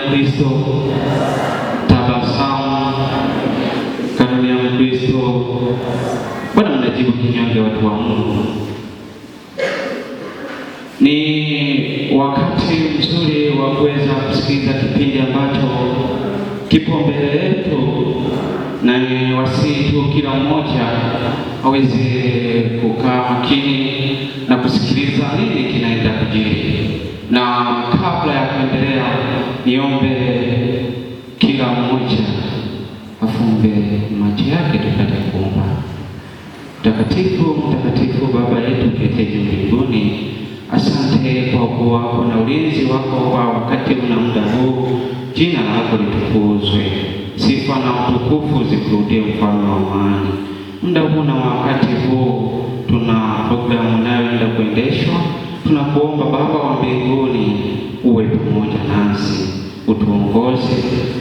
Mkristo, tabasamu. Kanuni ya Mkristo. Bwana mnajibu kinyonge watu wa Mungu. Ni wakati mzuri wa kuweza kusikiliza kipindi ambacho kipo mbele yetu, na ni wasihi tu kila mmoja aweze kukaa makini na kusikiliza nini kinaenda kujiri. Na kabla ya kuendelea, niombe kila mmoja afumbe macho yake tupate kuomba. Mtakatifu, mtakatifu Baba yetu uliye juu mbinguni, asante kwa ukuu wako na ulinzi wako kwa wakati na muda huu. Jina lako litukuzwe, sifa na utukufu zikurudie, mfalme wa amani. Muda huu na wakati huu tuna programu inayoenda kuendeshwa. Tunakuomba Baba wa mbinguni uwe pamoja nasi, utuongoze,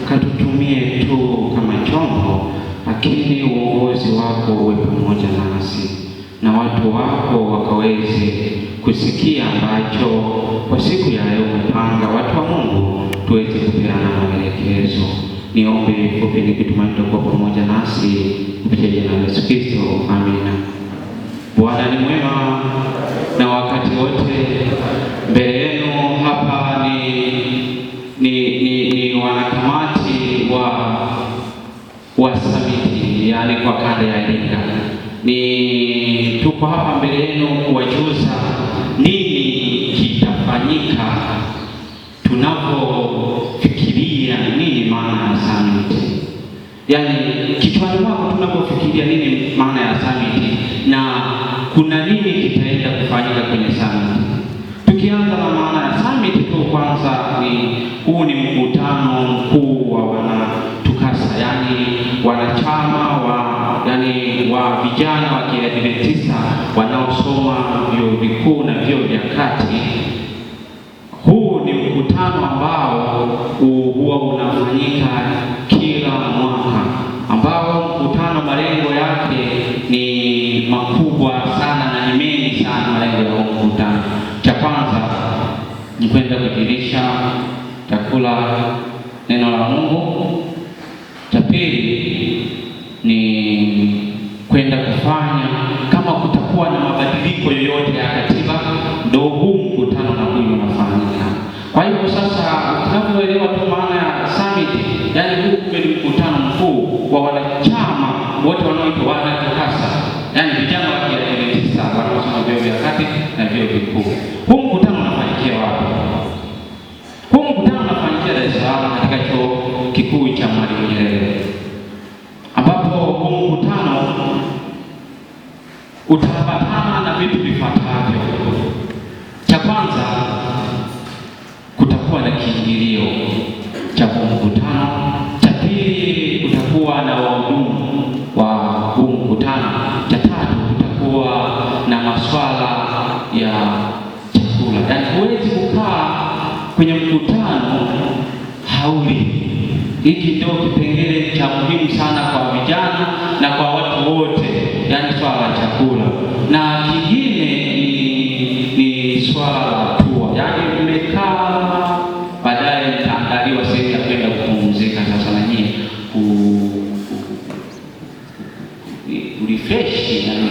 katutumie tu kama chombo, lakini uongozi wako uwe pamoja nasi na watu wako wakaweze kusikia ambacho kwa siku ya leo umepanga. Watu wa Mungu tuweze kupeana maelekezo. Niombe fupi nikitumaini kwa pamoja nasi kupitia jina la Yesu Kristo, amina. Bwana ni mwema na wakati wote. Mbele yenu hapa ni wanakamati wa Samiti, yani kwa kanda ya Iringa. Ni tuko hapa mbele yenu kuwajuza nini kitafanyika tunapofikiria nini maana ya Samiti. Yani kichwani mwako tunapofikiria nini maana ya Samiti na kuna nini kitaenda kufanyika kwenye Samiti. Tukianza na maana ya Samiti tu, kwanza huu ni mkutano mkuu wa wanatukasa, yani wanachama wa vijana wa Kiadventista wanaosoma vyuo vikuu na vyuo vya kati. Huu ni mkutano ambao huwa unafanyika kila mwaka, ambao mkutano malengo yake ni makubwa sana na ni mengi sana. Malengo ya mkutano, cha kwanza ni kwenda kudirisha chakula neno la Mungu. Cha pili ni kwenda kufanya kama kutakuwa na mabadiliko yoyote ya katiba, ndio huu mkutano na huyu unafanyika. Kwa hivyo sasa tunavyoelewa tu maana ya Summit, yani huu ni mkutano mkuu wa wanachama wote wanaoitwa wanatukasa, yani vijana wa Kiadventista wanaosoma vyuo vya kati na vyuo vikuu. Huu mkutano unafanyikia wapi? Huu mkutano unafanyikia Dar es Salaam katika chuo kikuu cha Mwalimu Nyerere, ambapo huu mkutano utaambatana na vitu vifuatavyo. Cha kwanza, kutakuwa na kiingilio cha huu mkutano. Cha pili, kutakuwa na wahudumu wa huu mkutano. Cha tatu, kutakuwa na maswala ya chakula. Yaani huwezi kukaa kwenye mkutano hauli. Hiki ndio kipengele cha muhimu sana kwa vijana na kwa watu wote, yaani swala la chakula. Na kingine ni swala la tour. Yaani mmekaa, baadaye mtaandaliwa sehemu ya kwenda kupumzika sasa na nyinyi refresh, yani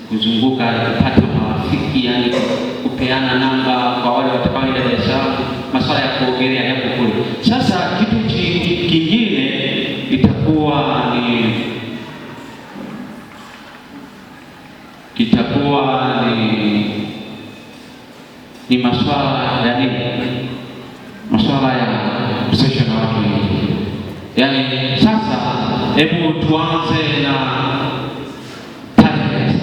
kuzunguka, kupata marafiki, yani kupeana namba kwa wale watakaoenda Dar es Salaam. Masuala ya kuogelea yapo kule. Sasa kitu kingine itakuwa ni masuala ya masuala ya session watu wengi. Yani sasa hebu tuanze na tarehe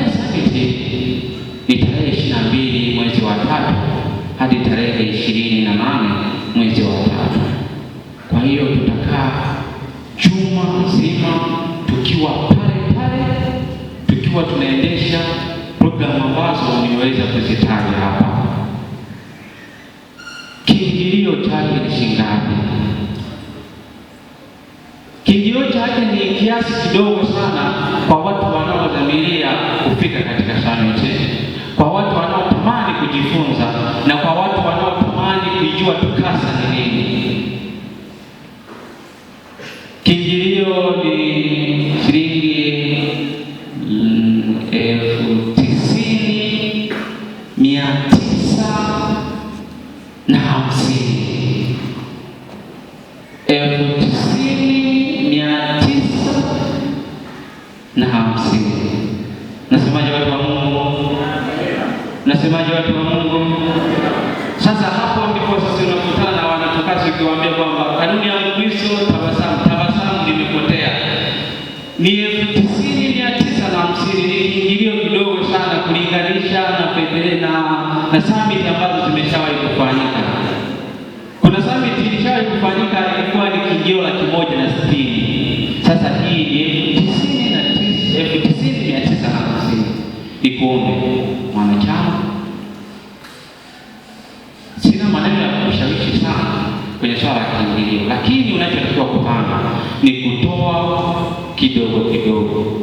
Samiti. Ni tarehe 22 mwezi wa 3 hadi tarehe 28 mwezi wa 3. Kwa hiyo tutakaa juma nzima tukiwa pale tukiwa tunaendesha programu ambazo nimeweza kuzitaja hapa. Kiingilio chake ni shingapi? Kiingilio chake ni kiasi kidogo sana kwa watu wanaodhamiria kufika katika Summit, kwa watu wanaotamani kujifunza kujifunza na kwa watu wanaotamani kuijua TUCASA ni nini. Kiingilio ni shilingi 90,950. 90,950. Nasemaje watu wa Mungu? Nasemaje watu wa Mungu? Sasa hapo ndipo sisi tunakutana na wanaTUCASA ukiwaambia kwamba kanuni ya Mkristo tabasamu limepotea. Ni 90,950. Ni kiingilio kidogo sana kulinganisha na na summit ambazo zimeshawahi kufanyika. Kuna summit ilishawahi kufanyika ilikuwa ni kiingilio 160. Sasa hii ni 90,950. Nikuombe mwanachama, sina maneno ya kushawishi sana kwenye swala la kiingilio, lakini unachotakiwa kupanga ni kutoa kidogo kidogo.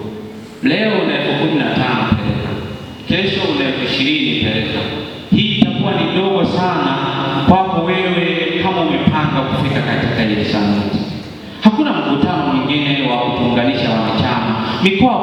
Leo una 15,000 peleka, kesho una 20,000 peleka. Hii itakuwa ni dogo sana kwako wewe kama umepanga kufika katika ile summit. Hakuna mkutano mwingine wa kuunganisha wanachama. Mikoa